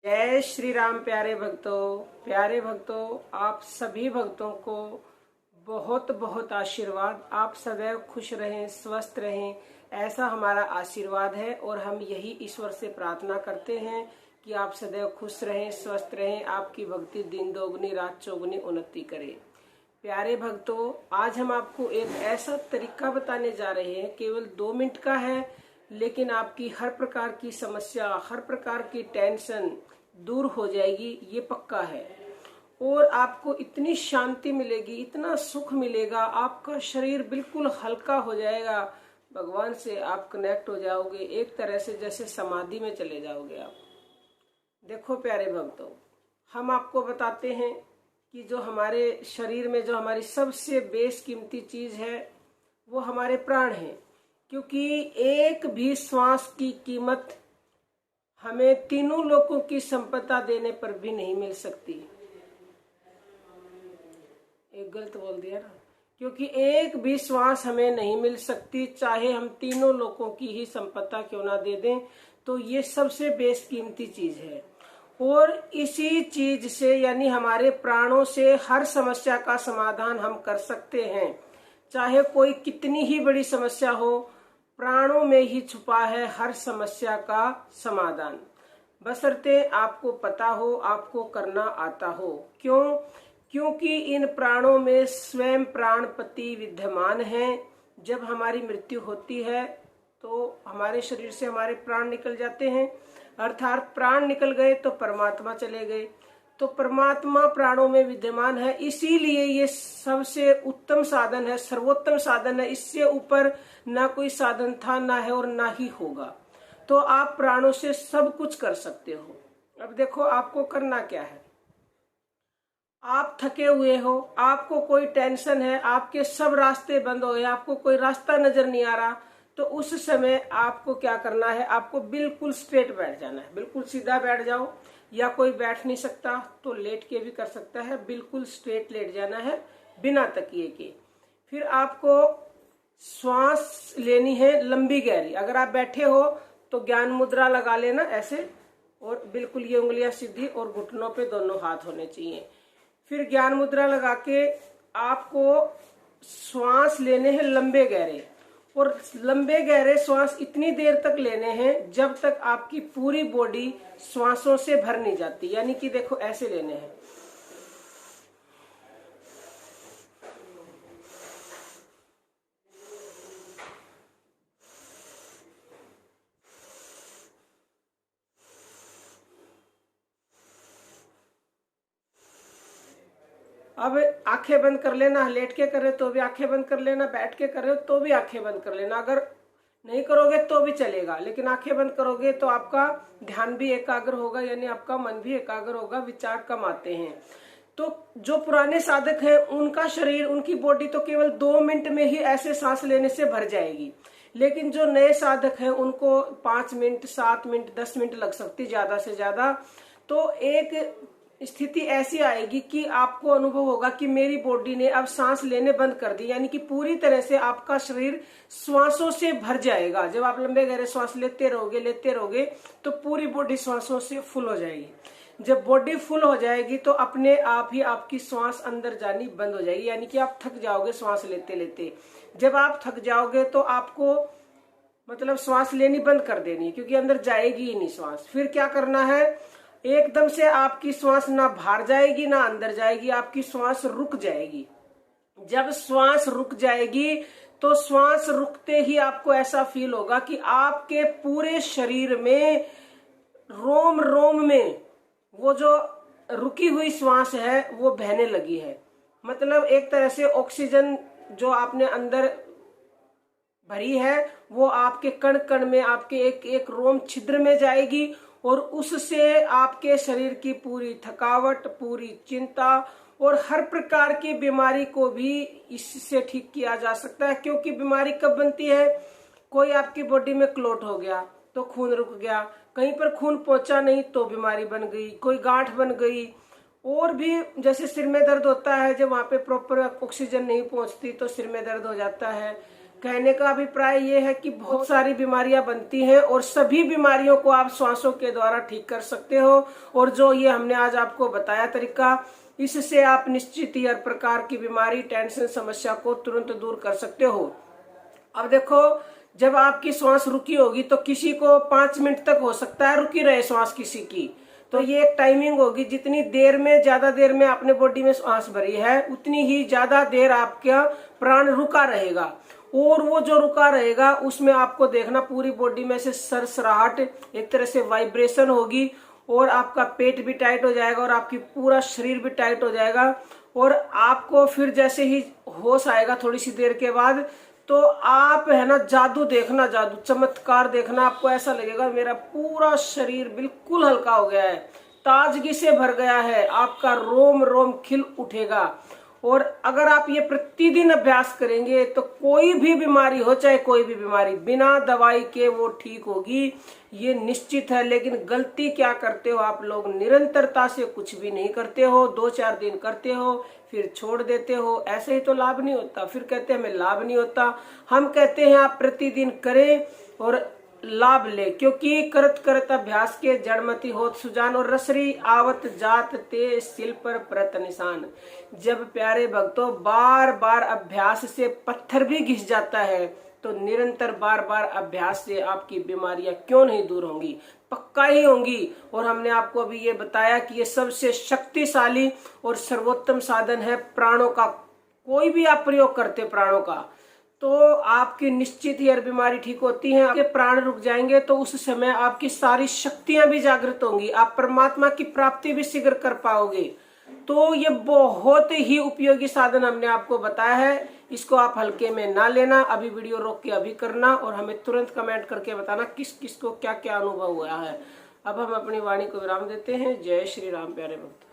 जय श्री राम। प्यारे भक्तों, आप सभी भक्तों को बहुत बहुत आशीर्वाद। आप सदैव खुश रहें, स्वस्थ रहें, ऐसा हमारा आशीर्वाद है। और हम यही ईश्वर से प्रार्थना करते हैं कि आप सदैव खुश रहें, स्वस्थ रहें, आपकी भक्ति दिन दोगुनी रात चौगुनी उन्नति करे। प्यारे भक्तों, आज हम आपको एक ऐसा तरीका बताने जा रहे हैं, केवल 2 मिनट का है, लेकिन आपकी हर प्रकार की समस्या, हर प्रकार की टेंशन दूर हो जाएगी, ये पक्का है। और आपको इतनी शांति मिलेगी, इतना सुख मिलेगा, आपका शरीर बिल्कुल हल्का हो जाएगा। भगवान से आप कनेक्ट हो जाओगे, एक तरह से जैसे समाधि में चले जाओगे आप। देखो प्यारे भक्तों, हम आपको बताते हैं कि जो हमारे शरीर में जो हमारी सबसे बेशकीमती चीज है वो हमारे प्राण हैं। क्योंकि एक भी श्वास की कीमत हमें तीनों लोकों की संपदा देने पर भी नहीं मिल सकती। एक गलत बोल दिया ना, क्योंकि एक भी श्वास हमें नहीं मिल सकती, चाहे हम तीनों लोकों की ही संपदा क्यों ना दे दें। तो ये सबसे बेशकीमती चीज है। और इसी चीज से यानी हमारे प्राणों से हर समस्या का समाधान हम कर सकते हैं। चाहे कोई कितनी ही बड़ी समस्या हो, प्राणों में ही छुपा है हर समस्या का समाधान। बशर्ते आपको पता हो, आपको करना आता हो। क्यों? क्योंकि इन प्राणों में स्वयं प्राणपति विद्यमान हैं। जब हमारी मृत्यु होती है तो हमारे शरीर से हमारे प्राण निकल जाते हैं, अर्थात प्राण निकल गए तो परमात्मा चले गए। तो परमात्मा प्राणों में विद्यमान है, इसीलिए ये सबसे उत्तम साधन है, सर्वोत्तम साधन है। इससे ऊपर ना कोई साधन था, ना है और ना ही होगा। तो आप प्राणों से सब कुछ कर सकते हो। अब देखो आपको करना क्या है। आप थके हुए हो, आपको कोई टेंशन है, आपके सब रास्ते बंद हो गए, आपको कोई रास्ता नजर नहीं आ रहा, तो उस समय आपको क्या करना है, आपको बिल्कुल स्ट्रेट बैठ जाना है। बिल्कुल सीधा बैठ जाओ, या कोई बैठ नहीं सकता तो लेट के भी कर सकता है। बिल्कुल स्ट्रेट लेट जाना है बिना तकिए के। फिर आपको श्वास लेनी है लंबी गहरी। अगर आप बैठे हो तो ज्ञान मुद्रा लगा लेना ऐसे, और बिल्कुल ये उंगलियां सीधी और घुटनों पे दोनों हाथ होने चाहिए। फिर ज्ञान मुद्रा लगा के आपको श्वास लेने हैं लंबे गहरे। और लंबे गहरे श्वास इतनी देर तक लेने हैं जब तक आपकी पूरी बॉडी श्वासों से भर नहीं जाती। यानी कि देखो ऐसे लेने हैं। अब आंखें बंद कर लेना, लेट के करे तो भी आंखें बंद कर लेना, बैठ के करे तो भी आंखें बंद कर लेना। अगर नहीं करोगे तो भी चलेगा, लेकिन आंखें बंद करोगे तो आपका ध्यान भी एकाग्र होगा, यानी आपका मन भी एकाग्र होगा, विचार कम आते हैं। तो जो पुराने साधक हैं उनका शरीर, उनकी बॉडी तो केवल 2 मिनट में ही ऐसे सांस लेने से भर जाएगी। लेकिन जो नए साधक हैं उनको 5 मिनट, 7 मिनट, 10 मिनट लग सकती ज्यादा से ज्यादा। तो एक स्थिति ऐसी आएगी कि आपको अनुभव होगा कि मेरी बॉडी ने अब सांस लेने बंद कर दी, यानी कि पूरी तरह से आपका शरीर श्वासों से भर जाएगा। जब आप लंबे गहरे श्वास लेते रहोगे तो पूरी बॉडी श्वासों से फुल हो जाएगी। जब बॉडी फुल हो जाएगी तो अपने आप ही आपकी श्वास अंदर जानी बंद हो जाएगी, यानी कि आप थक जाओगे श्वास लेते लेते। जब आप थक जाओगे तो आपको मतलब श्वास लेनी बंद कर देनी है, क्योंकि अंदर जाएगी ही नहीं श्वास। फिर क्या करना है, एकदम से आपकी श्वास ना बाहर जाएगी ना अंदर जाएगी, आपकी श्वास रुक जाएगी। जब श्वास रुक जाएगी तो श्वास रुकते ही आपको ऐसा फील होगा कि आपके पूरे शरीर में रोम रोम में वो जो रुकी हुई श्वास है वो बहने लगी है। मतलब एक तरह से ऑक्सीजन जो आपने अंदर भरी है वो आपके कण कण में, आपके एक एक रोम छिद्र में जाएगी, और उससे आपके शरीर की पूरी थकावट, पूरी चिंता और हर प्रकार की बीमारी को भी इससे ठीक किया जा सकता है। क्योंकि बीमारी कब बनती है, कोई आपकी बॉडी में क्लॉट हो गया तो खून रुक गया, कहीं पर खून पहुंचा नहीं तो बीमारी बन गई, कोई गांठ बन गई। और भी जैसे सिर में दर्द होता है, जब वहां पे प्रॉपर ऑक्सीजन नहीं पहुंचती तो सिर में दर्द हो जाता है। कहने का अभिप्राय ये है कि बहुत सारी बीमारियां बनती हैं और सभी बीमारियों को आप श्वासों के द्वारा ठीक कर सकते हो। और जो ये हमने आज आपको बताया तरीका, इससे आप निश्चित ही हर प्रकार की बीमारी, टेंशन, समस्या को तुरंत दूर कर सकते हो। अब देखो, जब आपकी श्वास रुकी होगी तो किसी को 5 मिनट तक हो सकता है रुकी रहे श्वास किसी की, तो ये एक टाइमिंग होगी। जितनी देर में, ज्यादा देर में अपने बॉडी में श्वास भरी है, उतनी ही ज्यादा देर आपका प्राण रुका रहेगा। और वो जो रुका रहेगा उसमें आपको देखना पूरी बॉडी में से सरसराहट, एक तरह से वाइब्रेशन होगी और आपका पेट भी टाइट हो जाएगा और आपकी पूरा शरीर भी टाइट हो जाएगा। और आपको फिर जैसे ही होश आएगा थोड़ी सी देर के बाद, तो आप है ना जादू देखना, जादू चमत्कार देखना। आपको ऐसा लगेगा मेरा पूरा शरीर बिल्कुल हल्का हो गया है, ताजगी से भर गया है, आपका रोम रोम खिल उठेगा। और अगर आप ये प्रतिदिन अभ्यास करेंगे तो कोई भी बीमारी हो, चाहे कोई भी बीमारी, बिना दवाई के वो ठीक होगी, ये निश्चित है। लेकिन गलती क्या करते हो आप लोग, निरंतरता से कुछ भी नहीं करते हो, 2-4 दिन करते हो फिर छोड़ देते हो। ऐसे ही तो लाभ नहीं होता। फिर कहते हैं हमें लाभ नहीं होता। हम कहते हैं आप प्रतिदिन करें और लाभ ले, क्योंकि करत करत अभ्यास के जड़मति होत सुजान, और रसरी आवत जात ते सिल पर प्रत निशान। जब प्यारे भक्तों बार बार अभ्यास से पत्थर भी घिस जाता है, तो निरंतर बार बार अभ्यास से आपकी बीमारियां क्यों नहीं दूर होंगी, पक्का ही होंगी। और हमने आपको अभी ये बताया कि ये सबसे शक्तिशाली और सर्वोत्तम साधन है प्राणों का। कोई भी आप प्रयोग करते प्राणों का, तो आपकी निश्चित ही हर बीमारी ठीक होती है। आपके प्राण रुक जाएंगे तो उस समय आपकी सारी शक्तियां भी जागृत होंगी, आप परमात्मा की प्राप्ति भी शीघ्र कर पाओगे। तो ये बहुत ही उपयोगी साधन हमने आपको बताया है, इसको आप हल्के में ना लेना। अभी वीडियो रोक के अभी करना और हमें तुरंत कमेंट करके बताना किस किस को क्या क्या अनुभव हुआ है। अब हम अपनी वाणी को विराम देते हैं। जय श्री राम प्यारे भक्त।